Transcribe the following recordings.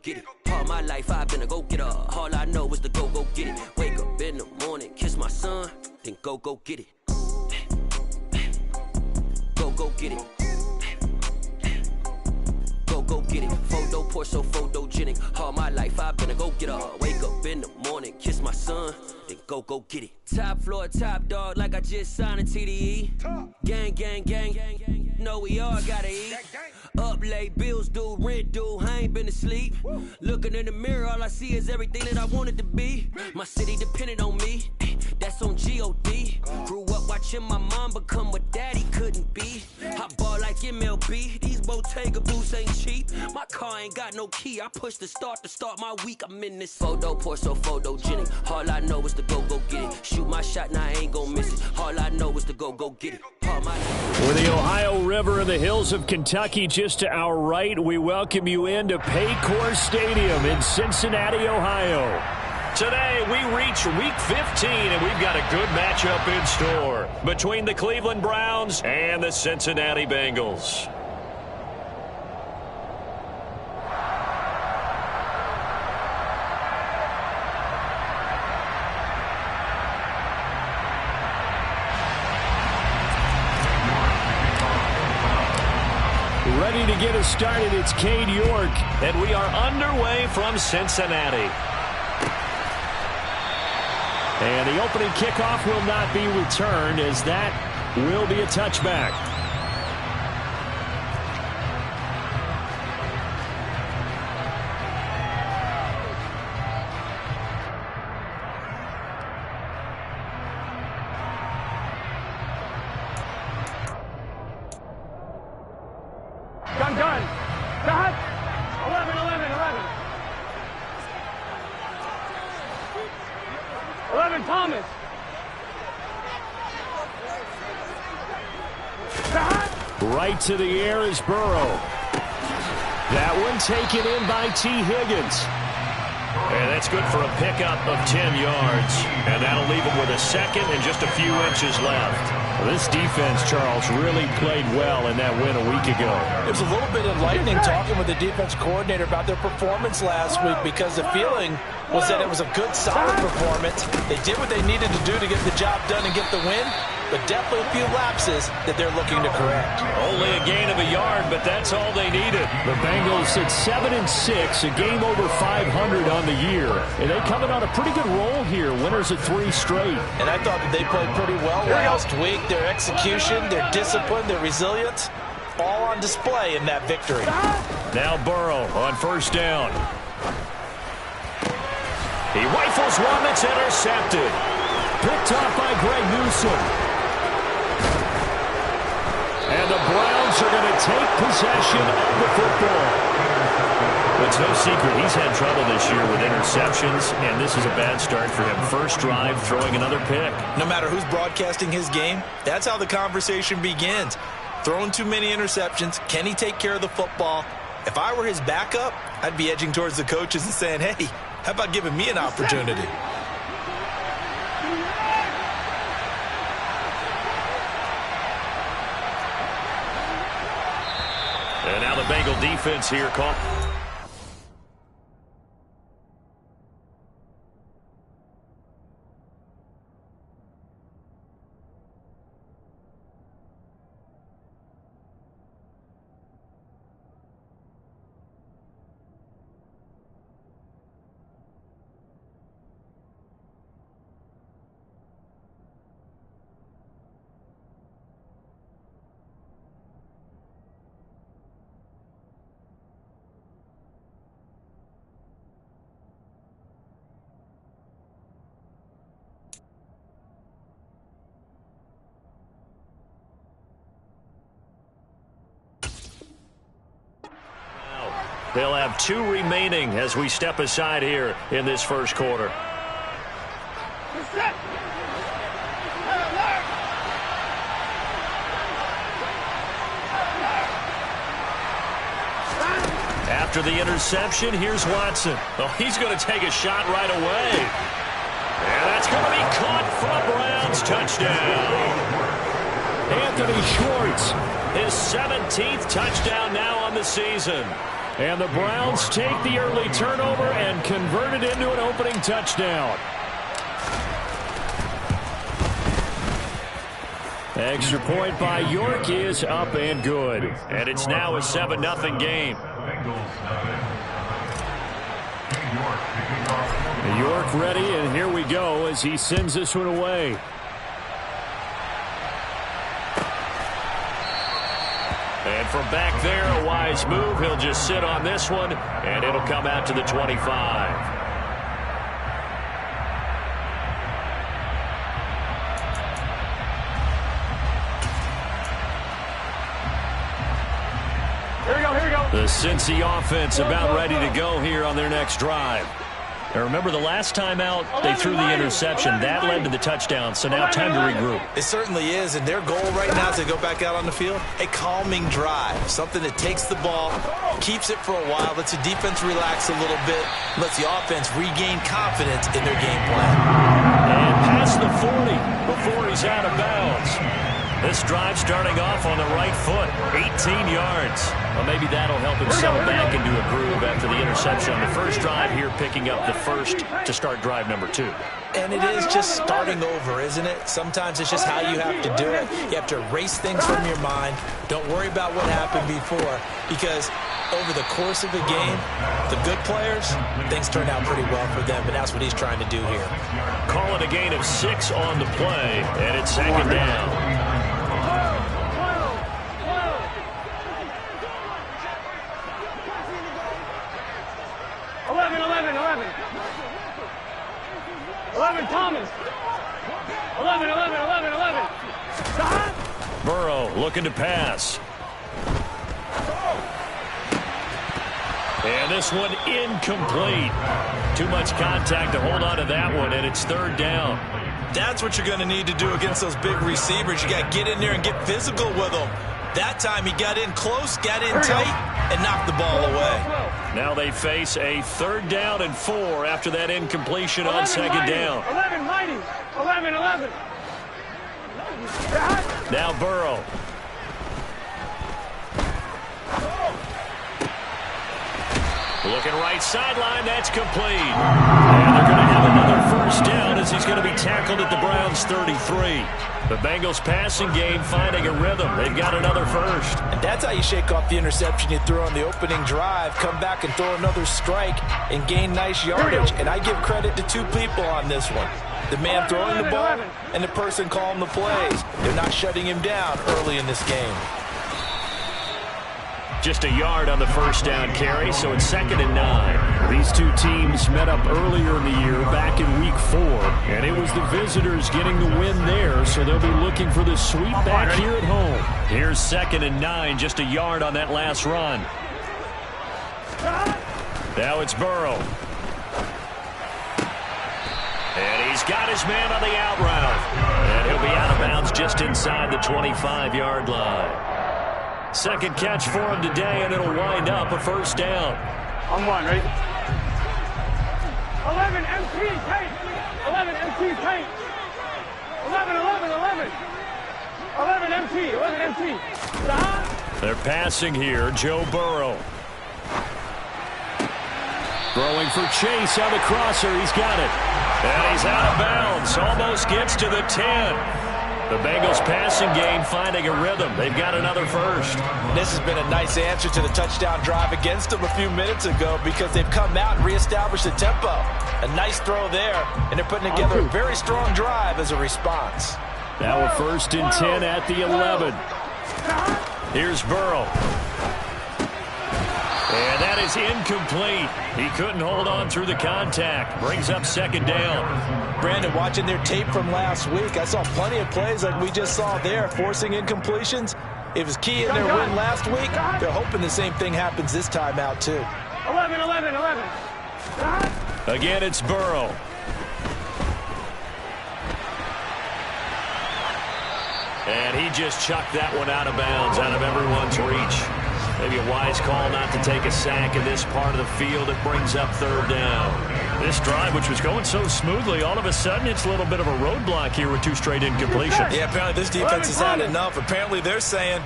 get it. All my life I've been a go-getter. All I know is to go get it. Wake up in the morning, kiss my son, then go get it. Go get it. Go get it. Photo poor, so photogenic. All my life I've been a go-getter. Wake up in the morning, kiss my son, then go get it. Top floor, top dog, like I just signed a TDE. Gang, gang, gang, gang, gang. Know we all gotta eat. Up late, bills due, rent due, I ain't been asleep. Looking in the mirror, all I see is everything that I wanted to be. My city depended on me, that's on G.O.D. Grew up watching my mom become what daddy couldn't be. I ball like MLB, these Bottega boots ain't cheap. My car ain't got no key, I push the start to start my week. I'm in this photo poor, so photogenic. All I know is to go get it. Shoot my shot, now I ain't gon' miss it. All I know is to go get it. With the Ohio River and the hills of Kentucky just to our right, we welcome you into Paycor Stadium in Cincinnati, Ohio. Today, we reach Week 15, and we've got a good matchup in store between the Cleveland Browns and the Cincinnati Bengals. Ready to get us started, it's Cade York, and we are underway from Cincinnati. And the opening kickoff will not be returned, as that will be a touchback. Gun. Cut. 11. 11, Thomas. Cut. Right to the air is Burrow. That one taken in by T. Higgins. And that's good for a pickup of 10 yards. And that'll leave him with a second and just a few inches left. Well, this defense, Charles, really played well in that win a week ago. It was a little bit enlightening talking with the defense coordinator about their performance last week, because the feeling was that it was a good, solid performance. They did what they needed to do to get the job done and get the win, but definitely a few lapses that they're looking to correct. Only a gain of a yard, but that's all they needed. The Bengals at 7-6, a game over 500 on the year. And they coming on a pretty good roll here, winners of 3 straight. And I thought that they played pretty well last week. Their execution, their discipline, their resilience, all on display in that victory. Now Burrow on first down. He rifles one that's intercepted. Picked off by Greg Newsome. And the Browns are going to take possession of the football. It's no secret he's had trouble this year with interceptions, and this is a bad start for him. First drive, throwing another pick. No matter who's broadcasting his game, that's how the conversation begins. Throwing too many interceptions, can he take care of the football? If I were his backup, I'd be edging towards the coaches and saying, hey, how about giving me an opportunity? And now the Bengal defense here caught. They'll have 2 remaining as we step aside here in this first quarter. After the interception, here's Watson. Oh, he's going to take a shot right away. And that's going to be caught for a Browns touchdown. Anthony Schwartz, his 17th touchdown now on the season. And the Browns take the early turnover and convert it into an opening touchdown. Extra point by York is up and good. And it's now a 7-0 game. York ready, and here we go as he sends this one away. And from back there, a wise move. He'll just sit on this one, and it'll come out to the 25. The Cincy offense about ready to go here on their next drive. Now remember, the last time out, they threw the interception. That led to the touchdown, so now time to regroup. It certainly is, and their goal right now is to go back out on the field. A calming drive, something that takes the ball, keeps it for a while, lets the defense relax a little bit, lets the offense regain confidence in their game plan. And past the 40 before he's out of bounds. This drive starting off on the right foot, 18 yards. Well, maybe that'll help him settle back into a groove after the interception on the first drive here, picking up the first to start drive number 2. And it is just starting over, isn't it? Sometimes it's just how you have to do it. You have to erase things from your mind. Don't worry about what happened before, because over the course of the game, the good players, things turn out pretty well for them, and that's what he's trying to do here. Call it a gain of 6 on the play, and it's second down. 11, Thomas. 11. Burrow looking to pass. And this one incomplete. Too much contact to hold on to that one, and it's third down. That's what you're going to need to do against those big receivers. You got to get in there and get physical with them. That time he got in close, got in tight, and knocked the ball away. Now they face a 3rd down and 4 after that incompletion on second down. 11. Now Burrow. Looking right sideline, that's complete. And they're going to have another first down as he's going to be tackled at the Browns' 33. The Bengals passing game finding a rhythm. They've got another first. And that's how you shake off the interception you threw on the opening drive. Come back and throw another strike and gain nice yardage. And I give credit to 2 people on this one. The man throwing the ball and the person calling the plays. They're not shutting him down early in this game. Just a yard on the first down carry, so it's 2nd and 9. These 2 teams met up earlier in the year, back in week 4, and it was the visitors getting the win there, so they'll be looking for the sweep back here at home. Here's 2nd and 9, just a yard on that last run. Now it's Burrow. And he's got his man on the out route. And he'll be out of bounds just inside the 25-yard line. Second catch for him today, and it'll wind up a first down. On 1, right? 11 MT tight. 11 MT tight. 11 MT. They're passing here. Joe Burrow. Throwing for Chase on the crosser. He's got it. And he's out of bounds. Almost gets to the 10. The Bengals passing game finding a rhythm. They've got another first. This has been a nice answer to the touchdown drive against them a few minutes ago because they've come out and reestablished the tempo. A nice throw there, and they're putting together a very strong drive as a response. Now a 1st and 10 at the 11. Here's Burrow. And that is incomplete. He couldn't hold on through the contact. Brings up 2nd down. Brandon, watching their tape from last week, I saw plenty of plays like we just saw there, forcing incompletions. It was key in their win last week. They're hoping the same thing happens this time out, too. 11. Again, it's Burrow. And he just chucked that one out of bounds, out of everyone's reach. Maybe a wise call not to take a sack in this part of the field. It brings up 3rd down. This drive, which was going so smoothly, all of a sudden it's a little bit of a roadblock here with 2 straight incompletions. Yeah, apparently this defense has had enough. Apparently they're saying,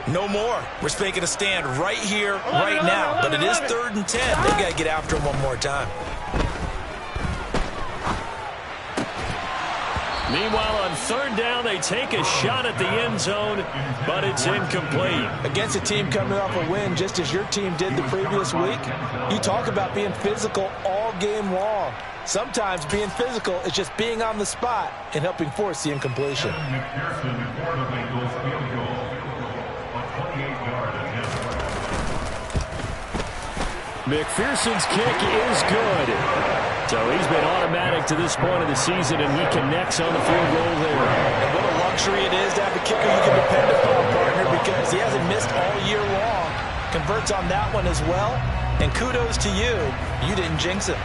No more. We're making a stand right here, right now. But it is 3rd and 10. They've got to get after him one more time. Meanwhile, on 3rd down, they take a shot at the end zone, but it's incomplete. Against a team coming off a win, just as your team did the previous week, you talk about being physical all game long. Sometimes being physical is just being on the spot and helping force the incompletion. McPherson's kick is good. So he's been automatic to this point of the season, and he connects on the field goal there. And what a luxury it is to have a kicker you can depend upon, partner, because he hasn't missed all year long. Converts on that one as well. And kudos to you. You didn't jinx him.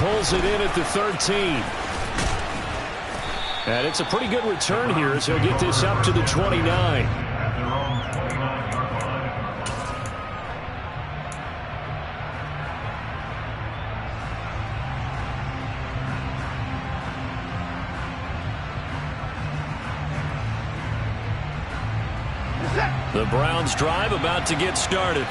Pulls it in at the 13. And it's a pretty good return here as he'll get this up to the 29. The Browns drive about to get started.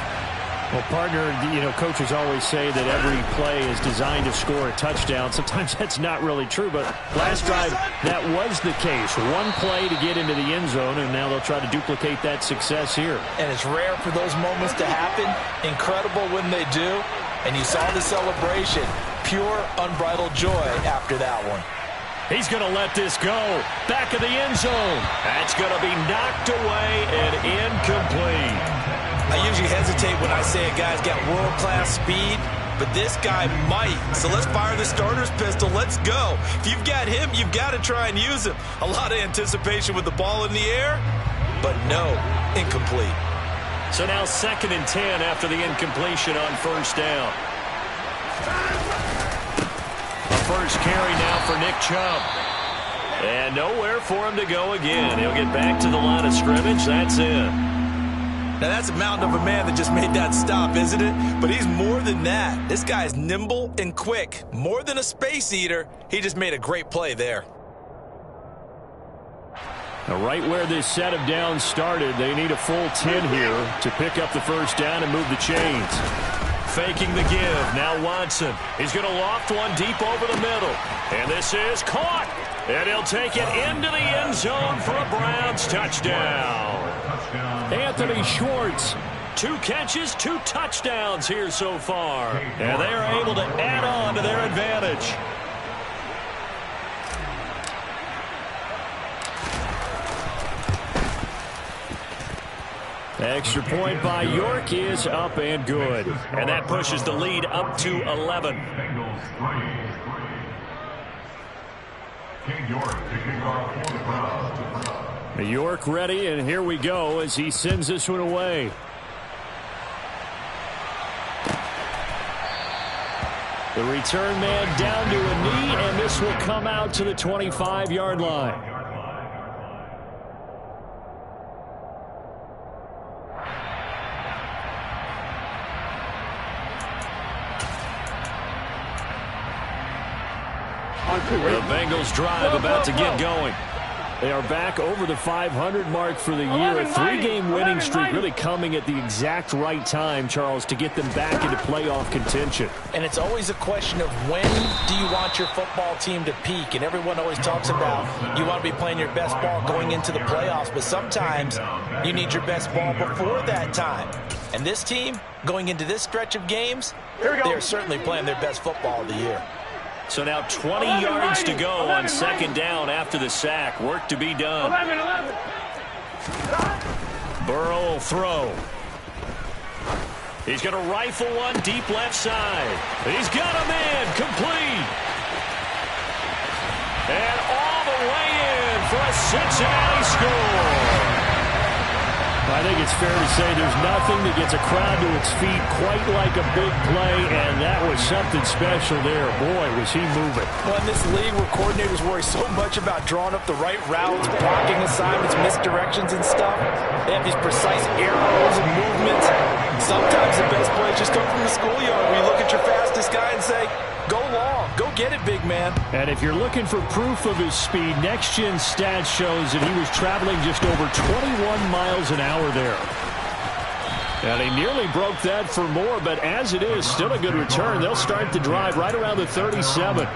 Well, partner, coaches always say that every play is designed to score a touchdown. Sometimes that's not really true, but last drive, that was the case. One play to get into the end zone, and now they'll try to duplicate that success here. And it's rare for those moments to happen. Incredible when they do. And you saw the celebration. Pure, unbridled joy after that one. He's going to let this go. Back of the end zone. That's going to be knocked away and incomplete. I usually hesitate when I say a guy's got world-class speed, but this guy might. So let's fire the starter's pistol. Let's go. If you've got him, you've got to try and use him. A lot of anticipation with the ball in the air, but no, incomplete. So now 2nd and 10 after the incompletion on 1st down. First carry now for Nick Chubb. And nowhere for him to go again. He'll get back to the line of scrimmage. That's it. Now that's a mountain of a man that just made that stop, isn't it? But he's more than that. This guy's nimble and quick. More than a space eater. He just made a great play there. Now right where this set of downs started, they need a full 10 here to pick up the 1st down and move the chains. Faking the give. Now Watson. He's going to loft one deep over the middle. And this is caught. And he'll take it into the end zone for a Browns touchdown. Anthony Schwartz. 2 catches, 2 touchdowns here so far. And they are able to add on to their advantage. Extra point by York is up and good. And that pushes the lead up to 11. York ready, and here we go as he sends this one away. The return man down to a knee, and this will come out to the 25-yard line. The Bengals drive about to get going. They are back over the 500 mark for the year. A 3-game winning streak really coming at the exact right time, Charles, to get them back into playoff contention. And it's always a question of when do you want your football team to peak? And everyone always talks about you want to be playing your best ball going into the playoffs, but sometimes you need your best ball before that time. And this team, going into this stretch of games, they're certainly playing their best football of the year. So now 20 yards to go on 2nd down after the sack. Work to be done. 11. Burrow will throw. He's going to rifle one deep left side. He's got him in. Complete. And all the way in for a Cincinnati score. I think it's fair to say there's nothing that gets a crowd to its feet quite like a big play, and that was something special there. Boy, was he moving. Well, in this league where coordinators worry so much about drawing up the right routes, blocking assignments, misdirections and stuff, they have these precise arrows and movements. Sometimes the best plays just come from the schoolyard where you look at your fastest guy and say, go long, go get it, big man. And if you're looking for proof of his speed, Next Gen Stats shows that he was traveling just over 21 miles an hour there. And he nearly broke that for more, but as it is, still a good return. They'll start the drive right around the 37.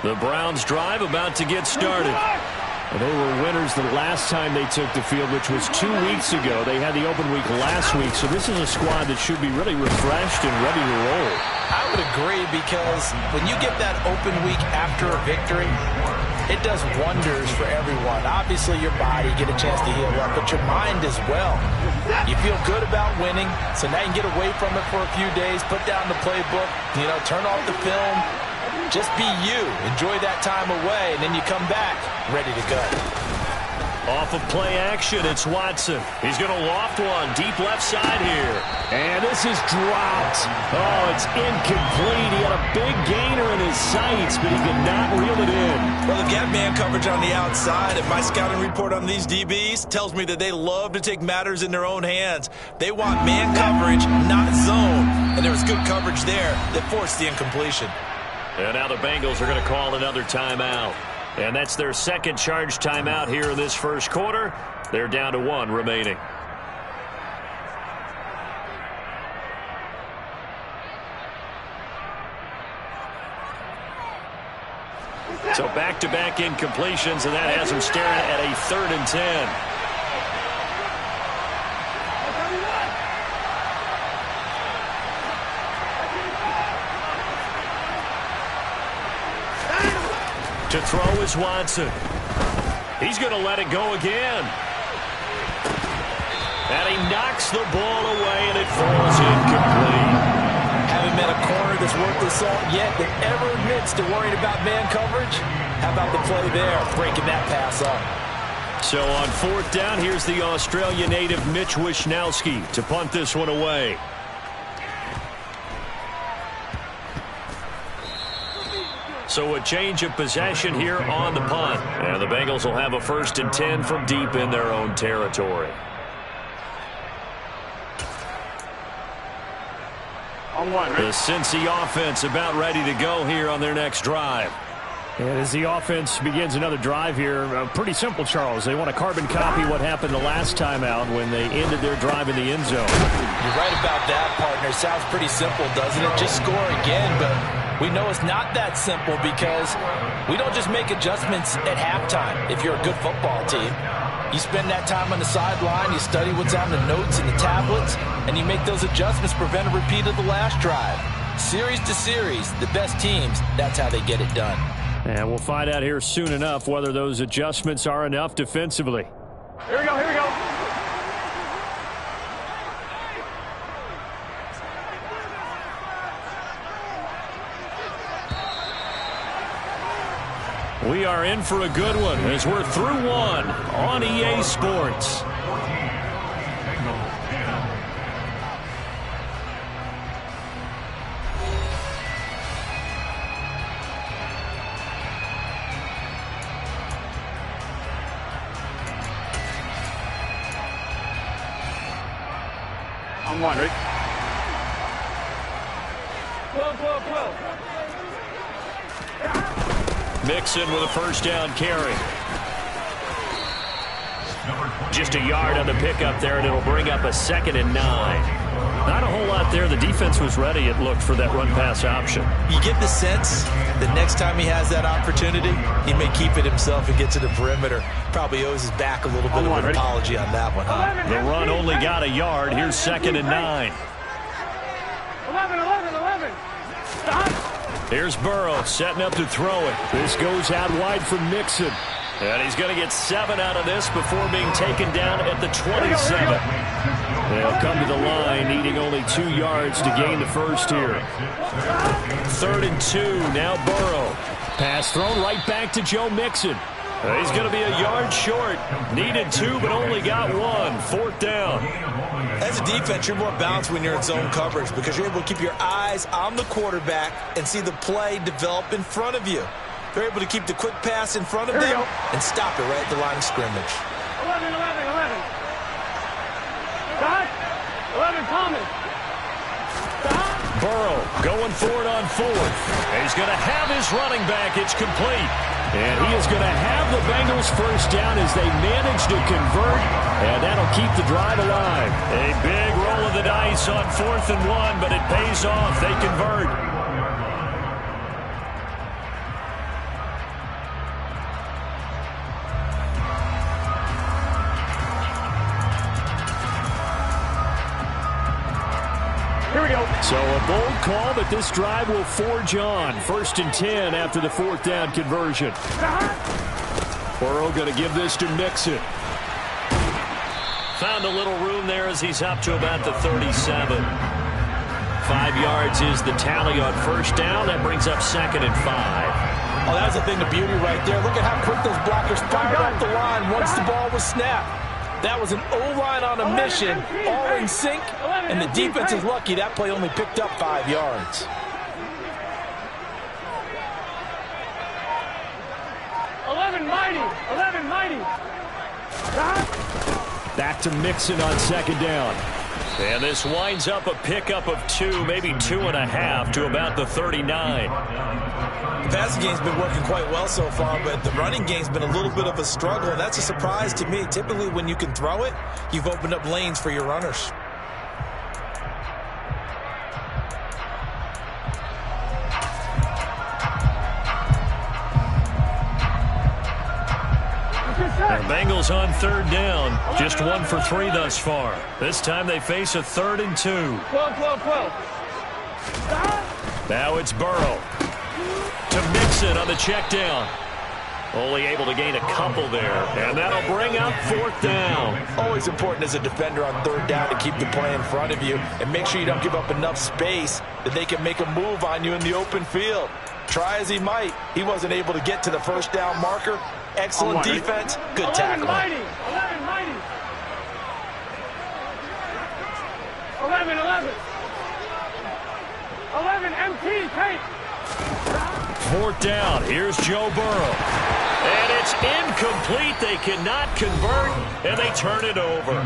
The Browns drive about to get started. They were winners the last time they took the field, which was 2 weeks ago. They had the open week last week, so this is a squad that should be really refreshed and ready to roll. I would agree, because when you get that open week after a victory, it does wonders for everyone. Obviously, your body, get a chance to heal up, but your mind as well. You feel good about winning, so now you can get away from it for a few days, put down the playbook, turn off the film. Just be you. Enjoy that time away, and then you come back ready to go. Off of play action, it's Watson. He's going to loft one deep left side here. And this is dropped. Oh, it's incomplete. He had a big gainer in his sights, but he could not reel it in. Well, they've got man coverage on the outside, and my scouting report on these DBs tells me that they love to take matters in their own hands. They want man coverage, not zone. And there was good coverage there that forced the incompletion. And now the Bengals are going to call another timeout. And that's their second charge timeout here in this first quarter. They're down to 1 remaining. So back-to-back incompletions, and that has them staring at a 3rd and 10. To throw is Watson. He's going to let it go again. And he knocks the ball away, and it falls incomplete. Haven't met a corner that's worth the salt yet that ever admits to worrying about man coverage. How about the play there, breaking that pass up? So on 4th down, here's the Australia native Mitch Wishnowsky to punt this one away. So a change of possession here on the punt. And the Bengals will have a 1st and 10 from deep in their own territory. The Cincy offense about ready to go here on their next drive. And as the offense begins another drive here, pretty simple, Charles. They want to carbon copy what happened the last time out when they ended their drive in the end zone. You're right about that, partner. Sounds pretty simple, doesn't it? Just score again, but we know it's not that simple because we don't just make adjustments at halftime if you're a good football team. You spend that time on the sideline, you study what's on the notes and the tablets, and you make those adjustments to prevent a repeat of the last drive. Series to series, the best teams, that's how they get it done. And we'll find out here soon enough whether those adjustments are enough defensively. Here we go, here we go. We are in for a good one as we're through 1 on EA Sports. I'm 1, right? 12, 12, 12. Mixon with a 1st down carry. Just a yard on the pickup there, and it'll bring up a 2nd and 9. Not a whole lot there. The defense was ready, it looked, for that run-pass option. You get the sense that next time he has that opportunity, he may keep it himself and get to the perimeter. Probably owes his back a little bit of an apology on that one, huh? The run only got a yard. Here's 2nd and 9. 11, 11, 11. Stop. Here's Burrow setting up to throw it. This goes out wide for Mixon. And he's going to get 7 out of this before being taken down at the 27. They'll come to the line, needing only 2 yards to gain the first here. 3rd and 2, now Burrow. Pass thrown right back to Joe Mixon. He's going to be a yard short. Needed 2, but only got 1. 4th down. As a defense, you're more balanced when you're in zone coverage because you're able to keep your eyes on the quarterback and see the play develop in front of you. They're able to keep the quick pass in front of them and stop it right at the line of scrimmage. 11, 11, 11. Scott, 11, Thomas. Burrow going for it on fourth. He's going to have his running back. It's complete. And he is going to have the Bengals first down as they manage to convert, and that'll keep the drive alive. A big roll of the dice on 4th and 1, but it pays off. They convert. Here we go. So a bold call, but this drive will forge on. 1st and 10 after the 4th down conversion. Burrow going to give this to Mixon. Found a little room there as he's up to about the 37. 5 yards is the tally on 1st down. That brings up 2nd and 5. Oh, that's the thing of beauty right there. Look at how quick those blockers fired off the line once the ball was snapped. That was an O-line on a mission, all in sync, and the defense is lucky that play only picked up 5 yards. 11 mighty. 11 mighty. Back to Mixon on 2nd down. And this winds up a pickup of 2, maybe 2.5 to about the 39. The passing game's been working quite well so far, but the running game's been a little bit of a struggle, and that's a surprise to me. Typically, when you can throw it, you've opened up lanes for your runners. The Bengals on 3rd down. Just 1 for 3 thus far. This time they face a 3rd and 2. 12. Now it's Burrow. To Mixon on the check down. Only able to gain a couple there. And that'll bring up 4th down. Always important as a defender on 3rd down to keep the play in front of you and make sure you don't give up enough space that they can make a move on you in the open field. Try as he might, he wasn't able to get to the 1st down marker. Excellent defense, good tackling. 11 MT, tape. 4th down. Here's Joe Burrow. And it's incomplete. They cannot convert, and they turn it over.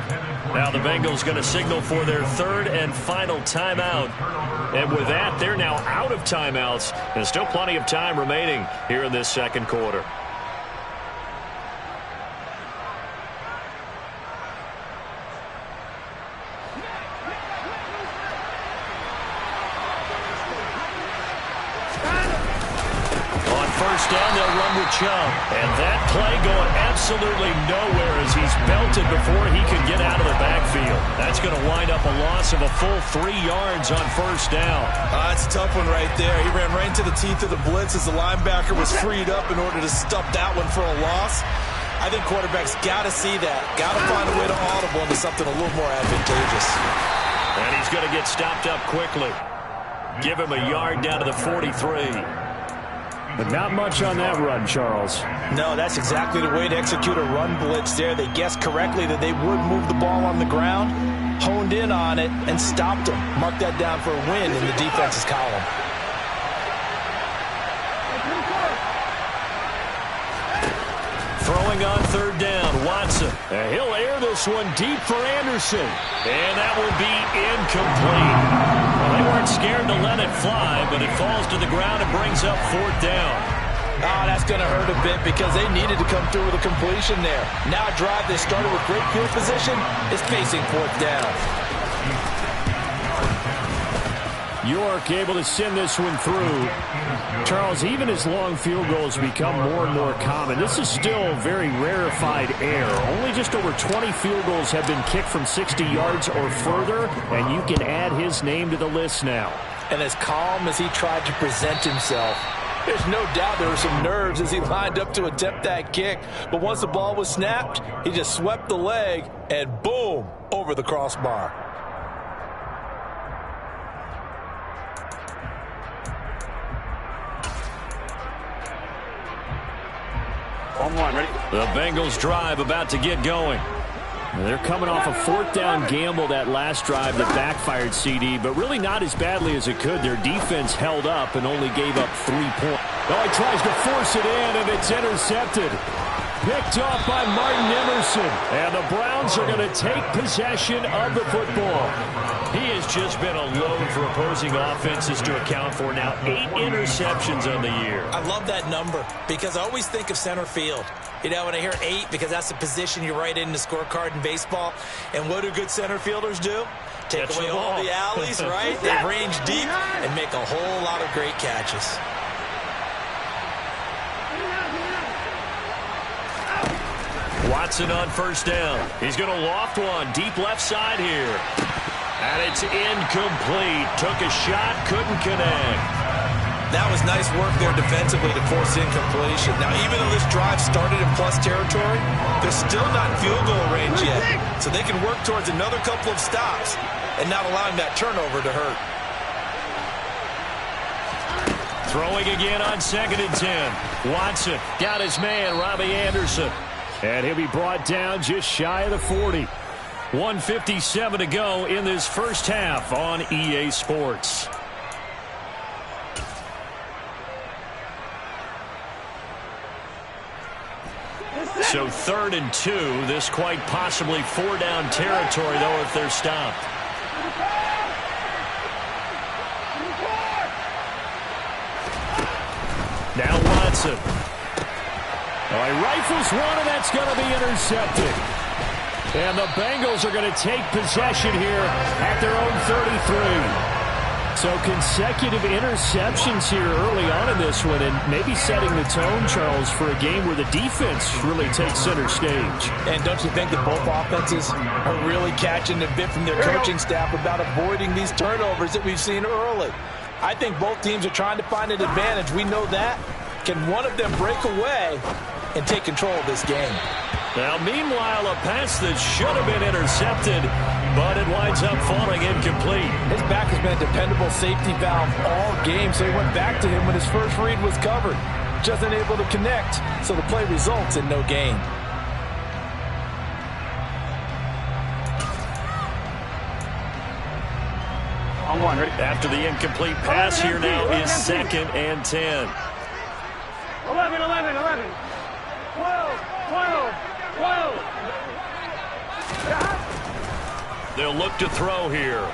Now the Bengals going to signal for their 3rd and final timeout. And with that, they're now out of timeouts. And still plenty of time remaining here in this 2nd quarter. Down, they'll run with Chubb. And that play going absolutely nowhere as he's belted before he can get out of the backfield. That's going to wind up a loss of a full 3 yards on 1st down. That's a tough one right there. He ran right into the teeth of the blitz as the linebacker was freed up in order to stuff that one for a loss. I think quarterbacks got to see that. Got to find a way to audible into something a little more advantageous. And he's going to get stopped up quickly. Give him a yard down to the 43. But not much on that run, Charles. No, that's exactly the way to execute a run blitz there. They guessed correctly that they would move the ball on the ground, honed in on it, and stopped them. Mark that down for a win in the defense's column. Throwing on 3rd down, Watson. And he'll air this one deep for Anderson. And that will be incomplete. Well, they weren't scared to let it fly, but it falls to the ground and brings up 4th down. Oh, that's going to hurt a bit because they needed to come through with a completion there. Now a drive they started with great field position is facing 4th down. York able to send this one through. Charles, even as long field goals become more and more common, this is still very rarefied air. Only just over 20 field goals have been kicked from 60 yards or further, and you can add his name to the list now. And as calm as he tried to present himself, there's no doubt there were some nerves as he lined up to attempt that kick. But once the ball was snapped, he just swept the leg, and boom, over the crossbar. Ready? The Bengals drive about to get going. They're coming off a 4th down gamble that last drive that backfired, CD, but really not as badly as it could. Their defense held up and only gave up 3 points. Oh, he tries to force it in, and it's intercepted. Picked off by Martin Emerson. And the Browns are going to take possession of the football. He has just been a load for opposing offenses to account for. Now 8 interceptions on the year. I love that number because I always think of center field. You know, when I hear 8, because that's the position you write in the scorecard in baseball. And what do good center fielders do? Take away all the alleys, right? They range deep and make a whole lot of great catches. Watson on first down. He's going to loft one deep left side here. And it's incomplete. Took a shot, couldn't connect. That was nice work there defensively to force incompletion. Now, even though this drive started in plus territory, they're still not in field goal range yet. So they can work towards another couple of stops and not allowing that turnover to hurt. Throwing again on 2nd and 10. Watson got his man, Robbie Anderson. And he'll be brought down just shy of the 40. 1:57 to go in this first half on EA Sports. So 3rd and 2. This quite possibly 4-down territory, though, if they're stopped. Now Watson. Oh, he rifles one, and that's going to be intercepted. And the Bengals are going to take possession here at their own 33. So consecutive interceptions here early on in this one, and maybe setting the tone, Charles, for a game where the defense really takes center stage. And don't you think that both offenses are really catching a bit from their coaching staff about avoiding these turnovers that we've seen early? I think both teams are trying to find an advantage. We know that. Can one of them break away and take control of this game? Now, meanwhile, a pass that should have been intercepted, but it winds up falling incomplete. His back has been a dependable safety valve all game, so he went back to him when his first read was covered. Just unable to connect, so the play results in no gain. On one, ready? After the incomplete pass, here now is 2nd and 10. 11, 11, 11. 12, 12, 12. They'll look to throw here.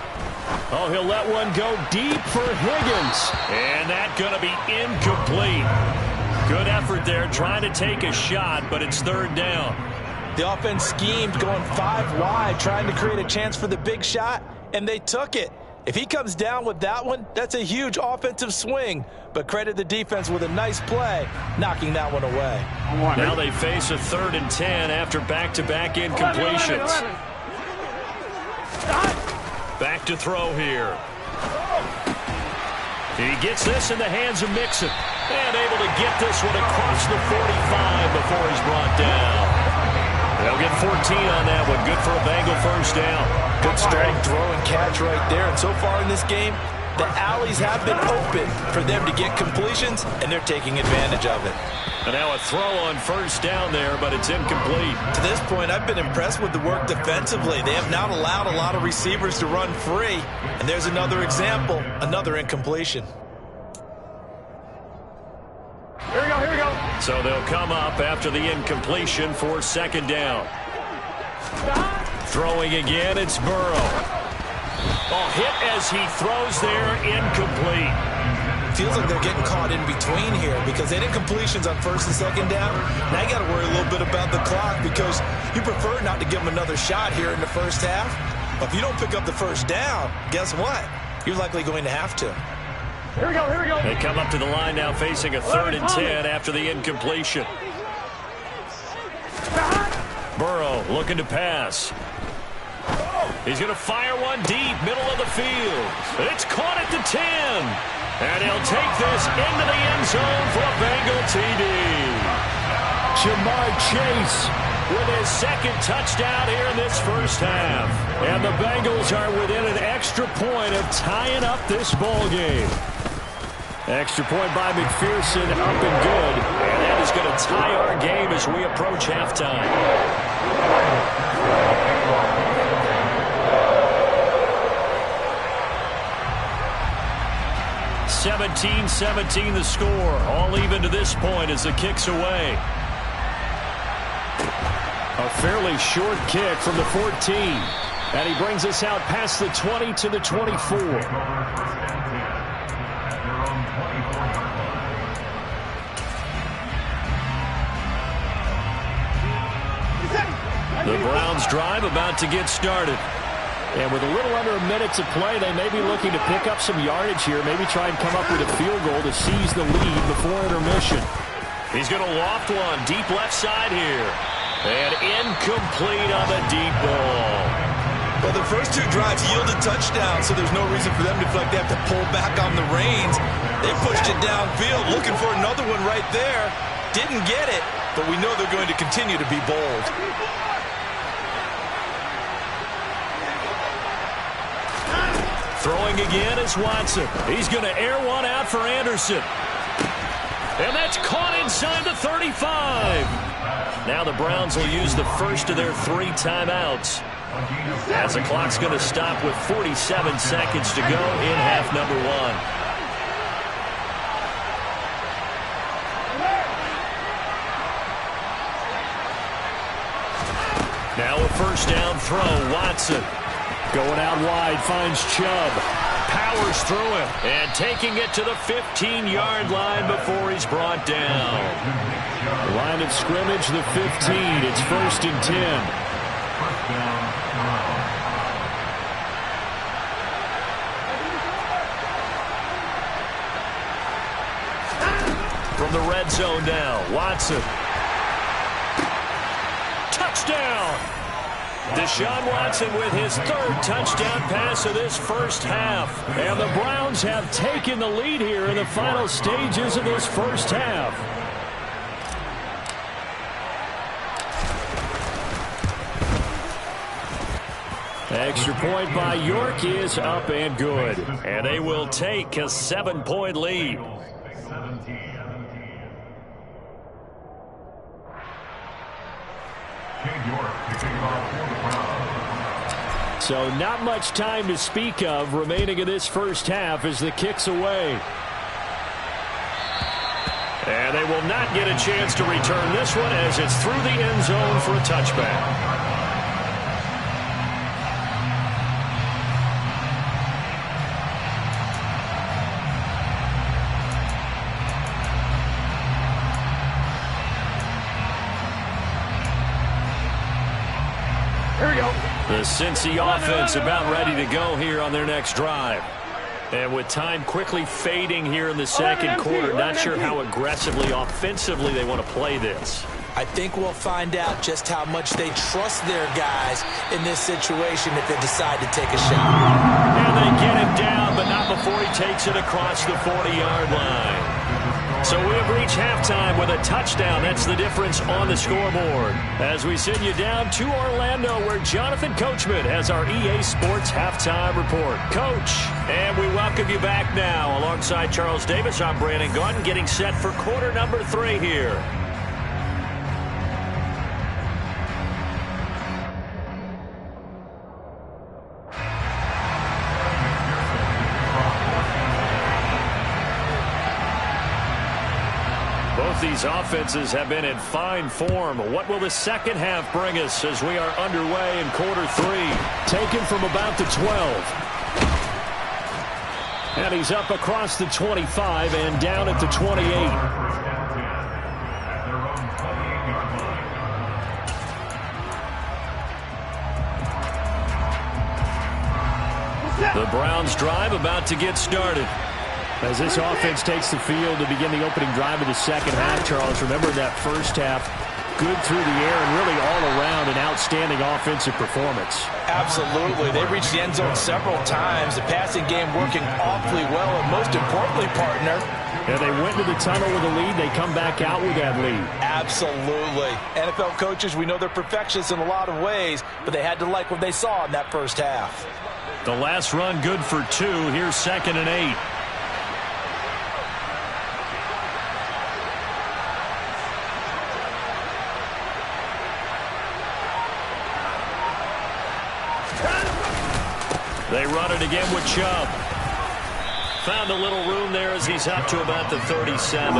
Oh, he'll let one go deep for Higgins. And that's going to be incomplete. Good effort there, trying to take a shot, but it's 3rd down. The offense schemed going 5 wide, trying to create a chance for the big shot, and they took it. If he comes down with that one, that's a huge offensive swing. But credit the defense with a nice play, knocking that one away. Now they face a 3rd and 10 after back-to-back incompletions. 11, 11, 11. Back to throw here. He gets this in the hands of Mixon. And able to get this one across the 45 before he's brought down. They'll get 14 on that one. Good for a Bengal first down. Good strong throw and catch right there. And so far in this game, the alleys have been open for them to get completions, and they're taking advantage of it. And now a throw on first down there, but it's incomplete. To this point, I've been impressed with the work defensively. They have not allowed a lot of receivers to run free. And there's another example, another incompletion. Here we go, here we go. So they'll come up after the incompletion for 2nd down. Throwing again, it's Burrow. Oh, hit as he throws there, incomplete. Feels like they're getting caught in between here because they had incompletions on 1st and 2nd down. Now you got to worry a little bit about the clock because you prefer not to give them another shot here in the first half. But if you don't pick up the first down, guess what? You're likely going to have to. Here we go, here we go. They come up to the line now facing a 3rd and 10 after the incompletion. Burrow looking to pass. He's going to fire one deep, middle of the field. It's caught at the 10. And he'll take this into the end zone for a Bengal TD. Jamar Chase with his 2nd touchdown here in this first half. And the Bengals are within an extra point of tying up this ball game. Extra point by McPherson, up and good. And that is going to tie our game as we approach halftime. 17-17 the score. All even to this point as the kick's away. A fairly short kick from the 14. And he brings us out past the 20 to the 24. The Browns drive about to get started. And with a little under a minute to play, they may be looking to pick up some yardage here, maybe try and come up with a field goal to seize the lead before intermission. He's going to loft one deep left side here. And incomplete on the deep ball. Well, the first two drives yielded touchdowns, so there's no reason for them to feel like they have to pull back on the reins. They pushed it downfield, looking for another one right there. Didn't get it, but we know they're going to continue to be bold. Throwing again is Watson. He's going to air one out for Anderson. And that's caught inside the 35. Now the Browns will use the first of their 3 timeouts, as the clock's going to stop with 47 seconds to go in half number 1. Now a first down throw. Watson going out wide, finds Chubb. Powers through him and taking it to the 15-yard line before he's brought down. The line of scrimmage, the 15. It's 1st and 10. From the red zone now, Watson. Touchdown! Deshaun Watson with his 3rd touchdown pass of this first half. And the Browns have taken the lead here in the final stages of this first half. Extra point by York is up and good. And they will take a 7-point lead. So not much time to speak of remaining in this first half as the kick's away. And they will not get a chance to return this one as it's through the end zone for a touchback. Here we go. The Cincy offense about ready to go here on their next drive. And with time quickly fading here in the second quarter, not sure how aggressively, offensively they want to play this. I think we'll find out just how much they trust their guys in this situation if they decide to take a shot. And they get him down, but not before he takes it across the 40-yard line. So we have reached halftime with a touchdown. That's the difference on the scoreboard. As we send you down to Orlando, where Jonathan Coachman has our EA Sports Halftime Report. Coach, and we welcome you back now. Alongside Charles Davis, I'm Brandon Gaudin, getting set for quarter number 3 here. These offenses have been in fine form. What will the second half bring us as we are underway in quarter 3? Taken from about the 12. And he's up across the 25 and down at the 28. The Browns drive about to get started. As this offense takes the field to begin the opening drive of the second half, Charles, remember that first half, good through the air and really all around an outstanding offensive performance. Absolutely. They reached the end zone several times. The passing game working awfully well, and most importantly, partner, and they went to the tunnel with a lead. They come back out with that lead. Absolutely. NFL coaches, we know they're perfectionists in a lot of ways, but they had to like what they saw in that first half. The last run good for 2. Here's 2nd and 8. They run it again with Chubb. Found a little room there as he's up to about the 37.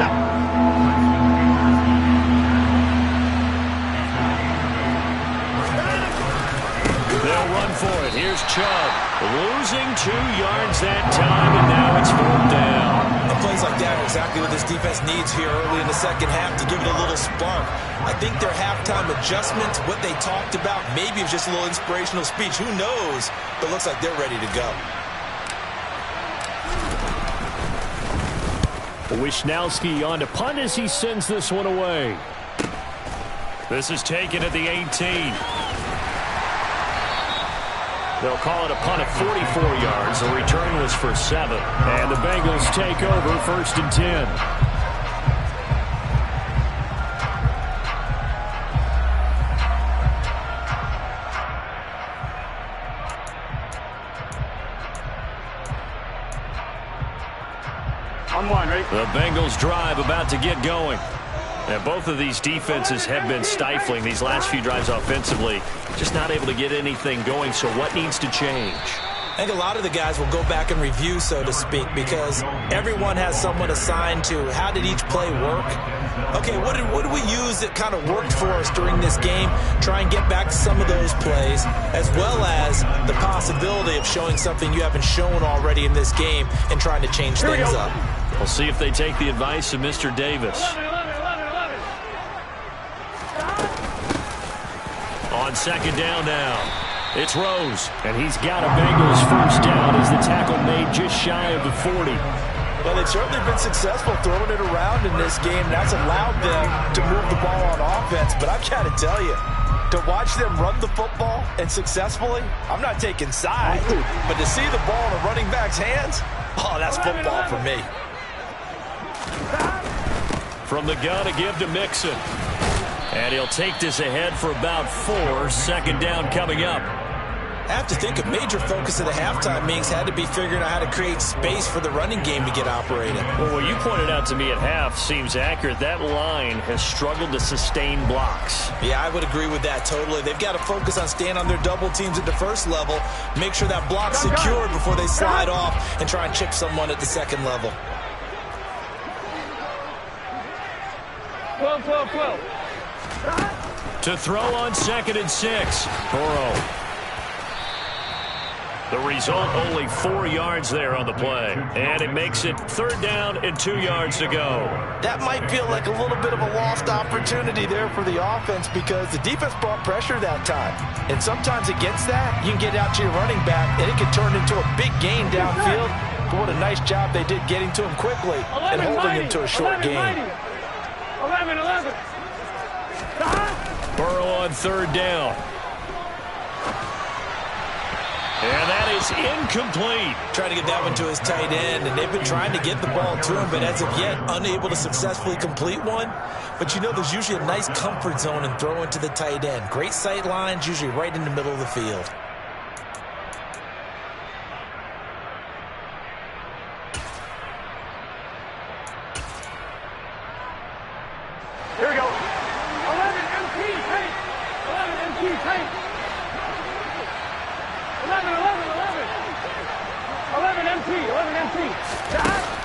They'll run for it. Here's Chubb. Losing 2 yards that time, and now it's 4th down. And plays like that are exactly what this defense needs here early in the second half to give it a little spark. I think their halftime adjustments, what they talked about, maybe it was just a little inspirational speech. Who knows? But it looks like they're ready to go. Wisnowski on to punt as he sends this one away. This is taken at the 18. They'll call it a punt at 44 yards. The return was for 7. And the Bengals take over 1st and 10. On one, ready? The Bengals drive about to get going. And both of these defenses have been stifling these last few drives offensively. Just not able to get anything going, so what needs to change? I think a lot of the guys will go back and review, so to speak, because everyone has someone assigned to how did each play work. Okay, what did we use that kind of worked for us during this game? Try and get back to some of those plays, as well as the possibility of showing something you haven't shown already in this game and trying to change things up. We'll see if they take the advice of Mr. Davis. On 2nd down now, it's Rose. And he's got a Bengals 1st down as the tackle made just shy of the 40. Well, they've certainly been successful throwing it around in this game. That's allowed them to move the ball on offense. But I've got to tell you, to watch them run the football and successfully, I'm not taking sides. But to see the ball in a running back's hands, oh, that's football for me. From the gun to give to Mixon. And he'll take this ahead for about 4. 2nd down coming up. I have to think a major focus of the halftime meetings had to be figuring out how to create space for the running game to get operated. Well, what you pointed out to me at half seems accurate. That line has struggled to sustain blocks. Yeah, I would agree with that totally. They've got to focus on staying on their double teams at the first level, make sure that block's secured before they slide off and try and chip someone at the second level. 12, 12, 12. To throw on 2nd and 6. Burrow. The result, only 4 yards there on the play. And it makes it 3rd down and 2 yards to go. That might feel like a little bit of a lost opportunity there for the offense because the defense brought pressure that time. And sometimes against that, you can get out to your running back, and it can turn into a big gain downfield. But what a nice job they did getting to him quickly and holding him to a short gain. 11. Burrow on 3rd down. And that is incomplete. Trying to get that one to his tight end, and they've been trying to get the ball to him, but as of yet, unable to successfully complete one. But you know, there's usually a nice comfort zone in throwing to the tight end. Great sight lines, usually right in the middle of the field. Here we go. 11 MT tape. 11 MT tape. 11 MT.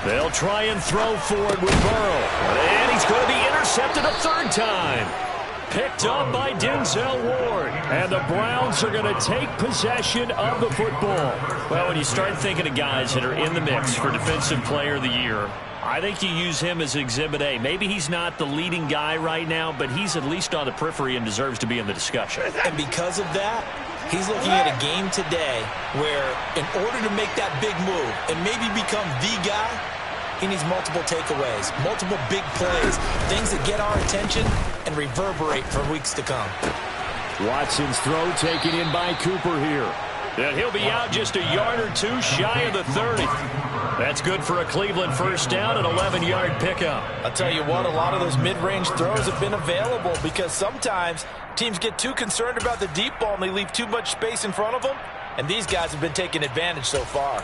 They'll try and throw forward with Burrow. And he's going to be intercepted a 3rd time. Picked up by Denzel Ward. And the Browns are going to take possession of the football. Well, when you start thinking of guys that are in the mix for Defensive Player of the Year, I think you use him as Exhibit A. Maybe he's not the leading guy right now, but he's at least on the periphery and deserves to be in the discussion. And because of that, he's looking at a game today where in order to make that big move and maybe become the guy, he needs multiple takeaways, multiple big plays, things that get our attention and reverberate for weeks to come. Watson's throw taken in by Cooper here. And he'll be out just a yard or 2 shy of the 30. That's good for a Cleveland 1st down, an 11-yard pickup. I'll tell you what, a lot of those mid-range throws have been available because sometimes teams get too concerned about the deep ball and they leave too much space in front of them, and these guys have been taking advantage so far.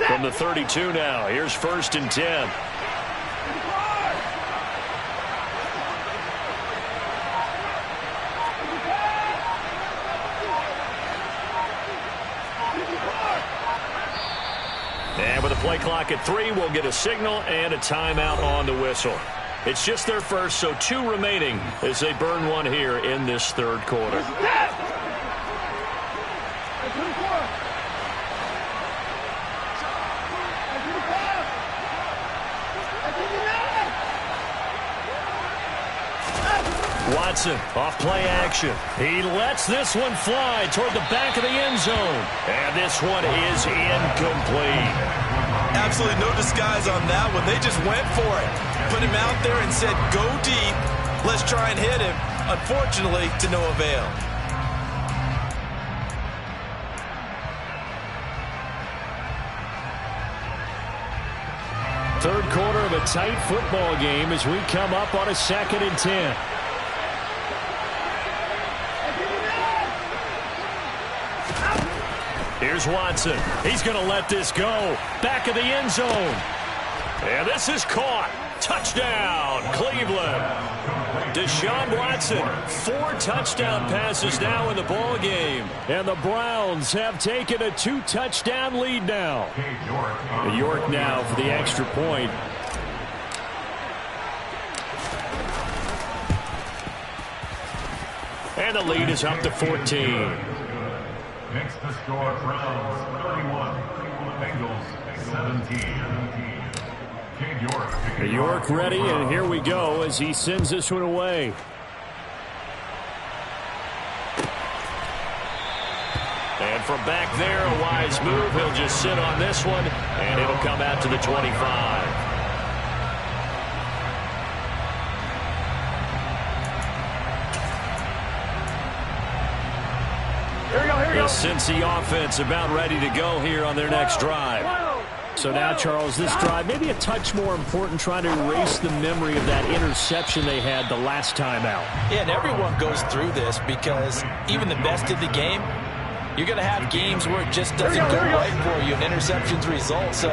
From the 32 now, here's 1st and 10. Play clock at 3. We'll get a signal and a timeout on the whistle. It's just their first, so 2 remaining as they burn one here in this third quarter. Watson off play action. He lets this one fly toward the back of the end zone. And this one is incomplete. Absolutely no disguise on that one. They just went for it. Put him out there and said, go deep. Let's try and hit him. Unfortunately, to no avail. Third quarter of a tight football game as we come up on a 2nd and 10. Here's Watson. He's going to let this go. Back of the end zone. And this is caught. Touchdown, Cleveland. Deshaun Watson, 4 touchdown passes now in the ball game. And the Browns have taken a 2-touchdown lead now. York now for the extra point. And the lead is up to 14. Next to score, Browns 31, Bengals 17. York ready, and here we go as he sends this one away. And from back there, a wise move. He'll just sit on this one, and it'll come out to the 25. The Cincy offense about ready to go here on their next drive. So now, Charles, this drive maybe a touch more important, trying to erase the memory of that interception they had the last time out. Yeah, and everyone goes through this because even the best of the game, you're going to have games where it just doesn't go right for you and interceptions result. So,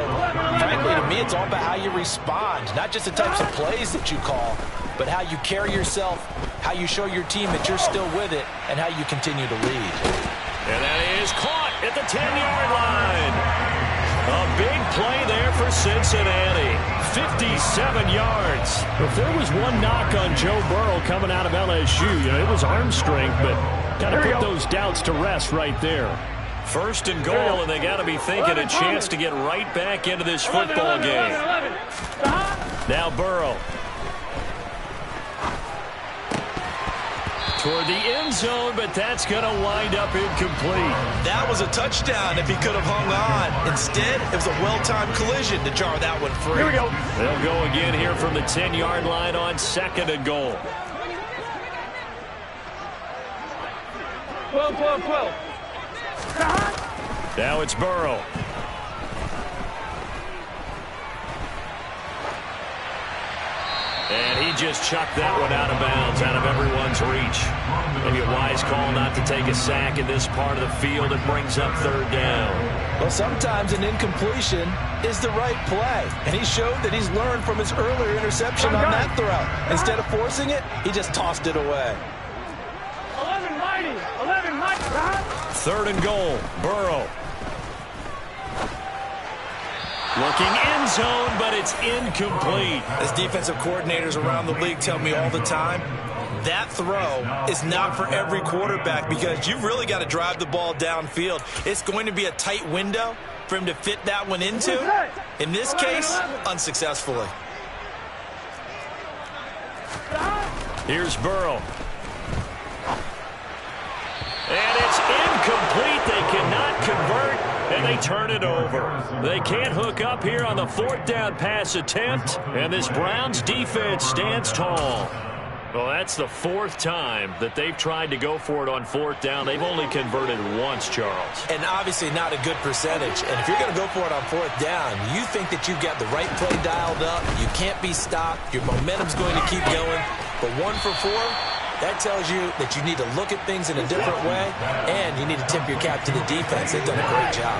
frankly, to me, it's all about how you respond, not just the types of plays that you call, but how you carry yourself, how you show your team that you're still with it, and how you continue to lead. And that is caught at the 10-yard line. A big play there for Cincinnati. 57 yards. If there was one knock on Joe Burrow coming out of LSU, it was arm strength, but kind of put those doubts to rest right there. 1st and goal, and they got to be thinking a chance to get right back into this football game. Now Burrow. Toward the end zone, but that's going to wind up incomplete. That was a touchdown if he could have hung on. Instead, it was a well-timed collision to jar that one free. Here we go. They'll go again here from the 10-yard line on 2nd and goal. 12. Now it's Burrow. And he just chucked that one out of bounds, out of everyone's reach. Maybe a wise call not to take a sack in this part of the field. It brings up 3rd down. Well, sometimes an incompletion is the right play. And he showed that he's learned from his earlier interception on that throw. Instead of forcing it, he just tossed it away. 11 mighty. 3rd and goal. Burrow. Looking end zone, but it's incomplete. As defensive coordinators around the league tell me all the time, that throw is not for every quarterback because you've really got to drive the ball downfield. It's going to be a tight window for him to fit that one into. In this case, unsuccessfully. Here's Burrow. And it's incomplete. They cannot convert, and they turn it over. They can't hook up here on the 4th down pass attempt, and this Browns defense stands tall. Well, that's the 4th time that they've tried to go for it on 4th down. They've only converted once, Charles. And obviously not a good percentage. And if you're going to go for it on 4th down, you think that you've got the right play dialed up. You can't be stopped. Your momentum's going to keep going. But 1 for 4, that tells you that you need to look at things in a different way, and you need to tip your cap to the defense. They've done a great job.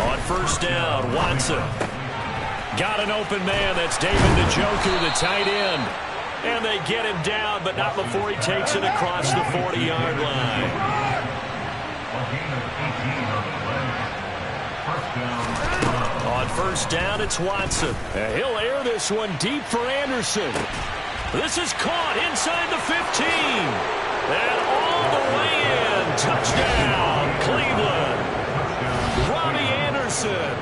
On 1st down, Watson. Got an open man. That's David Njoku, the tight end. And they get him down, but not before he takes it across the 40-yard line. first down, it's Watson. And he'll air this one deep for Anderson. This is caught inside the 15. And all the way in. Touchdown, Cleveland. Robbie Anderson,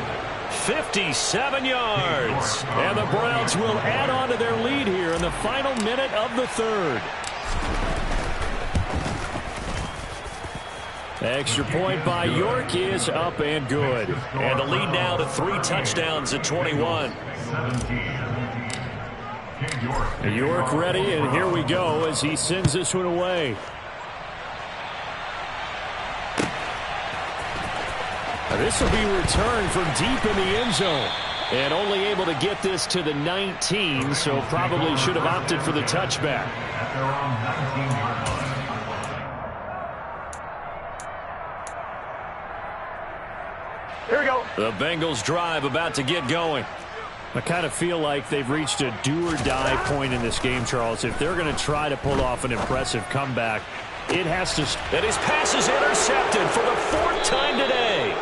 57 yards. And the Browns will add on to their lead here in the final minute of the third. Extra point by York is up and good. And the lead now to 3 touchdowns at 21. York ready, and here we go as he sends this one away. This will be returned from deep in the end zone. And only able to get this to the 19, so probably should have opted for the touchback. Here we go. The Bengals drive about to get going. I kind of feel like they've reached a do-or-die point in this game, Charles. If they're going to try to pull off an impressive comeback, it has to... And his pass is intercepted for the 4th time today.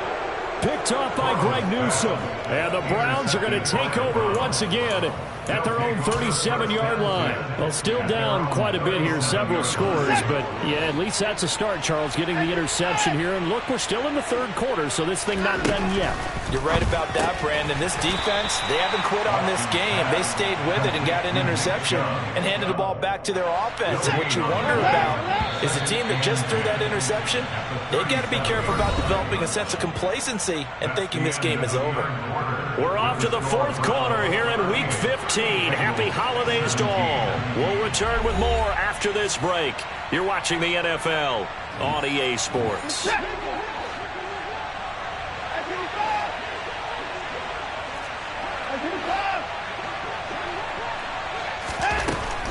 Picked off by Greg Newsome. And the Browns are going to take over once again at their own 37-yard line. Well, still down quite a bit here, several scores, but yeah, at least that's a start, Charles, getting the interception here. And look, we're still in the third quarter, so this thing not done yet. You're right about that, Brandon. This defense, they haven't quit on this game. They stayed with it and got an interception and handed the ball back to their offense. And what you wonder about is the team that just threw that interception, they've got to be careful about developing a sense of complacency and thinking this game is over. We're off to the 4th quarter here in Week 15. Happy holidays to all. We'll return with more after this break. You're watching the NFL on EA Sports.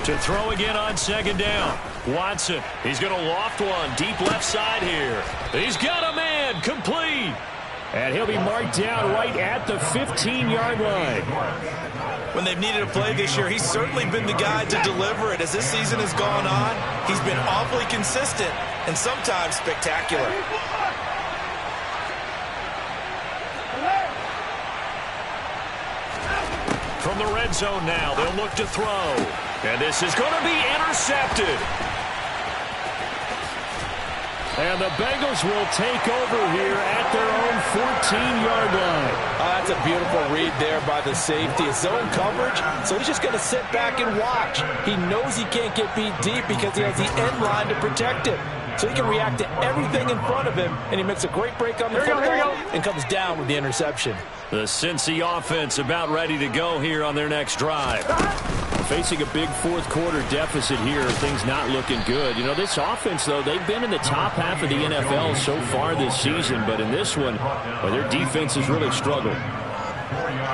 To throw again on 2nd down. Watson, he's going to loft one deep left side here. He's got a man, complete. And he'll be marked down right at the 15-yard line. When they've needed a play this year, he's certainly been the guy to deliver it. As this season has gone on, he's been awfully consistent and sometimes spectacular. From the red zone now, they'll look to throw. And this is going to be intercepted. And the Bengals will take over here at their own 14-yard line. That's a beautiful read there by the safety. It's zone coverage, so he's just going to sit back and watch. He knows he can't get beat deep because he has the end line to protect him. So he can react to everything in front of him, and he makes a great break on the football and comes down with the interception. The Cincy offense about ready to go here on their next drive. Facing a big 4th quarter deficit here, things not looking good. You know, this offense, though, they've been in the top half of the NFL so far this season, but in this one, well, their defense has really struggled.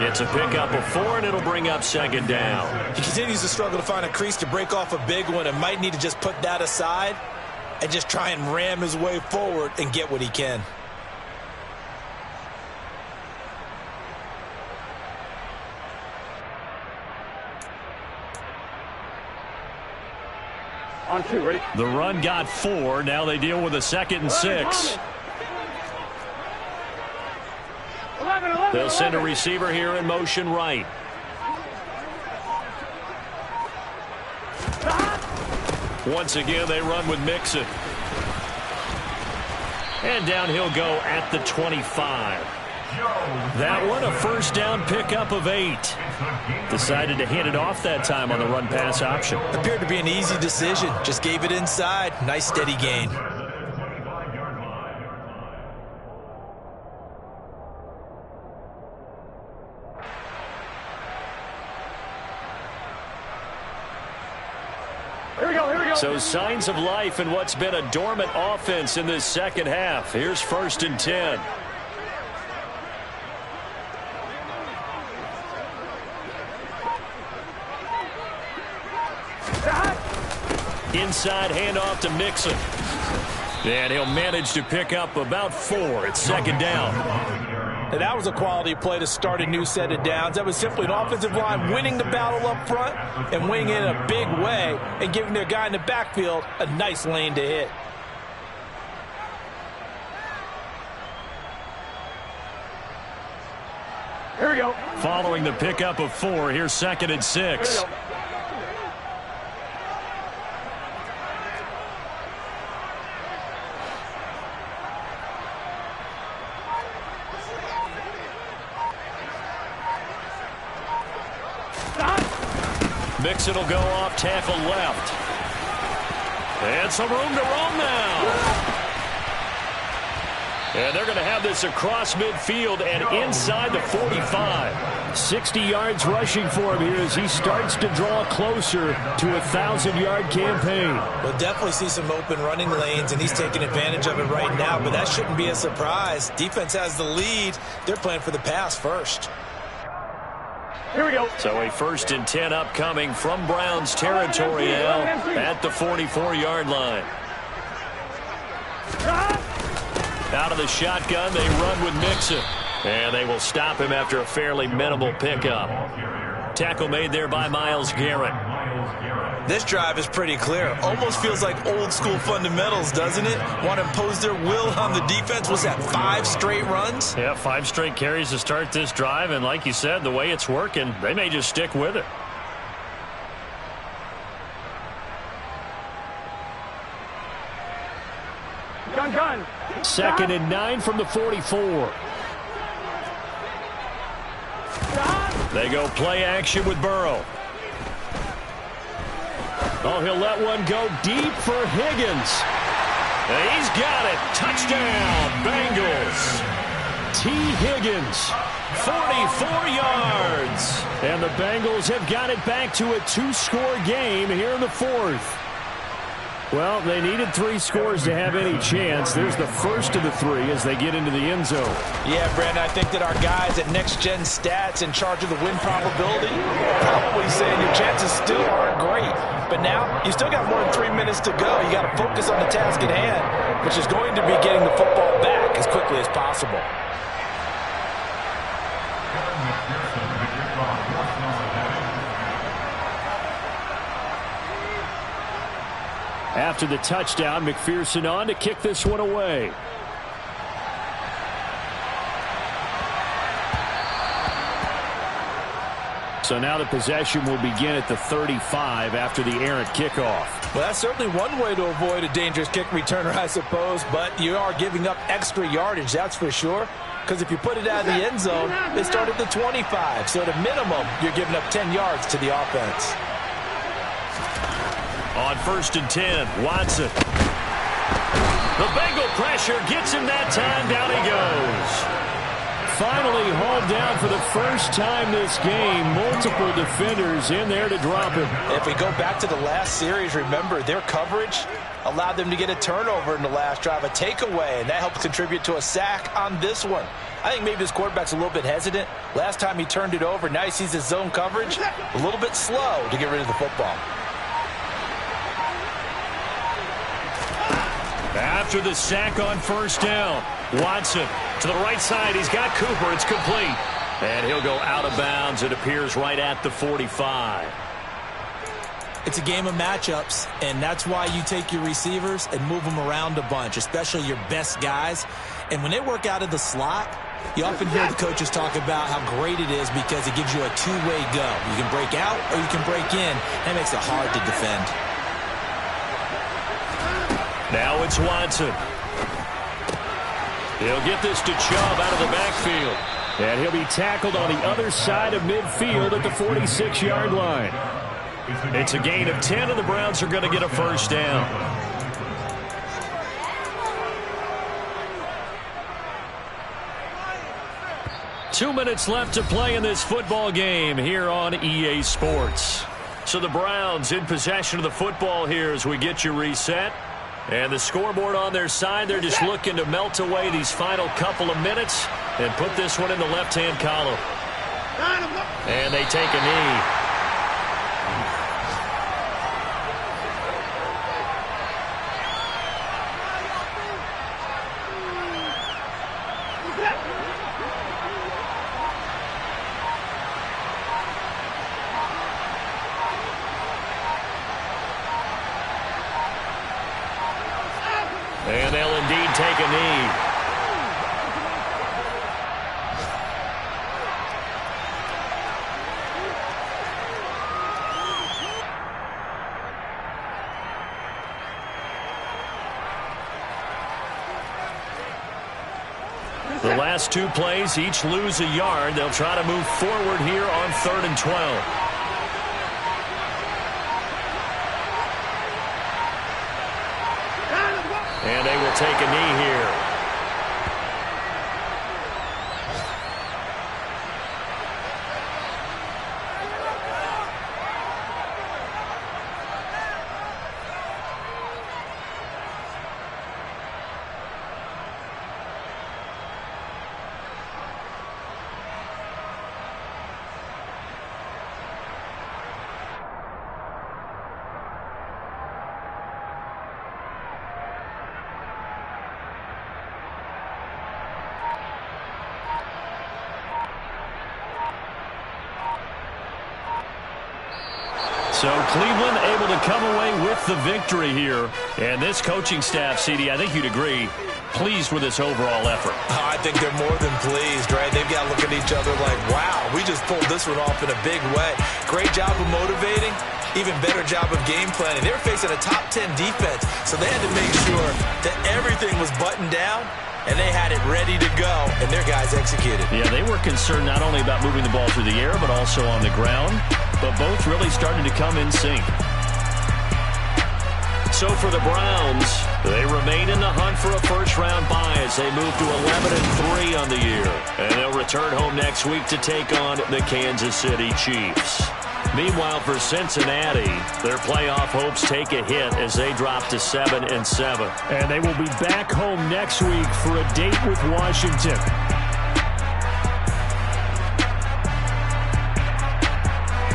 It's a pickup of 4, and it'll bring up 2nd down. He continues to struggle to find a crease to break off a big one and might need to just put that aside and just try and ram his way forward and get what he can. On 2, ready? The run got 4. Now they deal with a 2nd and 6. 11. They'll send a receiver here in motion right. Once again, they run with Mixon. And down he'll go at the 25. That one, a 1st down pickup of 8. Decided to hand it off that time on the run-pass option. Appeared to be an easy decision. Just gave it inside. Nice steady gain. Here we go. So signs of life in what's been a dormant offense in this second half. Here's 1st and 10. Inside handoff to Mixon. And he'll manage to pick up about 4. It's 2nd down. And that was a quality play to start a new set of downs. That was simply an offensive line winning the battle up front and winning it in a big way and giving their guy in the backfield a nice lane to hit. Here we go. Following the pickup of 4, here's 2nd and 6. Mixon will go off tackle left. And some room to roam now. And they're going to have this across midfield and inside the 45. 60 yards rushing for him here as he starts to draw closer to a 1,000-yard campaign. We'll definitely see some open running lanes, and he's taking advantage of it right now, but that shouldn't be a surprise. Defense has the lead. They're playing for the pass first. Here we go. So a 1st and 10 upcoming from Browns territory now at the 44-yard line. Out of the shotgun, they run with Mixon. And they will stop him after a fairly minimal pickup. Tackle made there by Myles Garrett. This drive is pretty clear. Almost feels like old school fundamentals, doesn't it? Want to impose their will on the defense. Was that 5 straight runs? Yeah, 5 straight carries to start this drive. And like you said, the way it's working, they may just stick with it. Gun. 2nd and 9 from the 44. They go play action with Burrow. Oh, he'll let one go deep for Higgins. And he's got it. Touchdown, Bengals. T. Higgins, 44 yards. And the Bengals have got it back to a 2-score game here in the 4th. Well, they needed 3 scores to have any chance. There's the first of the 3 as they get into the end zone. Yeah, Brandon, I think that our guys at Next Gen Stats in charge of the win probability are probably saying your chances still aren't great. But now, you still got more than 3 minutes to go. You got to focus on the task at hand, which is going to be getting the football back as quickly as possible. After the touchdown, McPherson on to kick this one away. So now the possession will begin at the 35 after the errant kickoff. Well, that's certainly one way to avoid a dangerous kick returner, I suppose, but you are giving up extra yardage, that's for sure. Because if you put it out of the end zone, they start at the 25. So at a minimum, you're giving up 10 yards to the offense. On 1st and 10, Watson. The Bengal pressure gets him that time. Down he goes. Finally hauled down for the first time this game. Multiple defenders in there to drop him. If we go back to the last series, remember, their coverage allowed them to get a turnover in the last drive, a takeaway, and that helped contribute to a sack on this one. I think maybe this quarterback's a little bit hesitant. Last time he turned it over, now he sees his zone coverage a little bit slow to get rid of the football. After the sack on 1st down, Watson to the right side. He's got Cooper. It's complete. And he'll go out of bounds. It appears right at the 45. It's a game of matchups, and that's why you take your receivers and move them around a bunch, especially your best guys. And when they work out of the slot, you often hear the coaches talk about how great it is because it gives you a two-way go. You can break out or you can break in. That makes it hard to defend. Now it's Watson. He'll get this to Chubb out of the backfield. And he'll be tackled on the other side of midfield at the 46-yard line. It's a gain of 10, and the Browns are going to get a 1st down. Two minutes left to play in this football game here on EA Sports. So the Browns in possession of the football here as we get you reset. And the scoreboard on their side, they're just looking to melt away these final couple of minutes and put this one in the left-hand column. And they take a knee. And they'll indeed take a knee. The last two plays each lose a yard. They'll try to move forward here on 3rd and 12. And they will take a knee here. So Cleveland able to come away with the victory here. And this coaching staff, CD, I think you'd agree, pleased with this overall effort. I think they're more than pleased, right? They've got to look at each other like, wow, we just pulled this one off in a big way. Great job of motivating, even better job of game planning. They were facing a top 10 defense, so they had to make sure that everything was buttoned down, and they had it ready to go, and their guys executed. Yeah, they were concerned not only about moving the ball through the air, but also on the ground. But both really starting to come in sync. So for the Browns, they remain in the hunt for a first-round bye as they move to 11-3 on the year. And they'll return home next week to take on the Kansas City Chiefs. Meanwhile, for Cincinnati, their playoff hopes take a hit as they drop to 7-7. And they will be back home next week for a date with Washington.